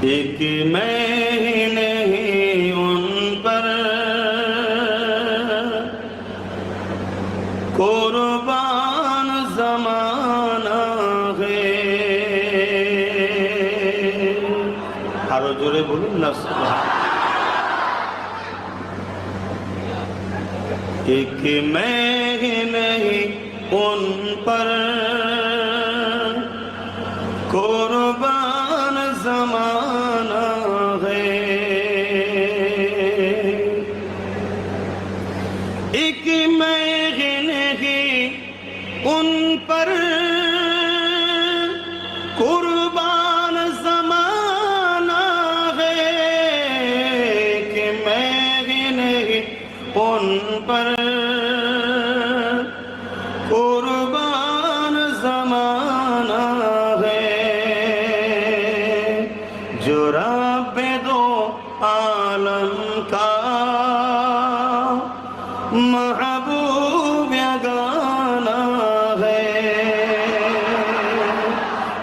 ایک میں ہی نہیں ان پر قربان زمانہ ہے. আরো জোরে বলুন না সুবহান. ایک میں ہی نہیں ان پر قربان زمانہ ہے. ایک میں ہی نہیں ان پر قربان زمانہ ہے. کہ میں ہی نہیں ان پر قربان زمانہ ہے. جو رب دو عالم کا محبوب یگانہ ہے.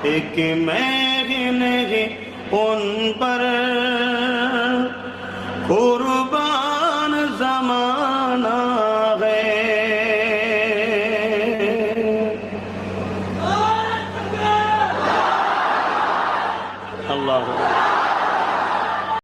ایک میں ہی نہیں ان پر قربان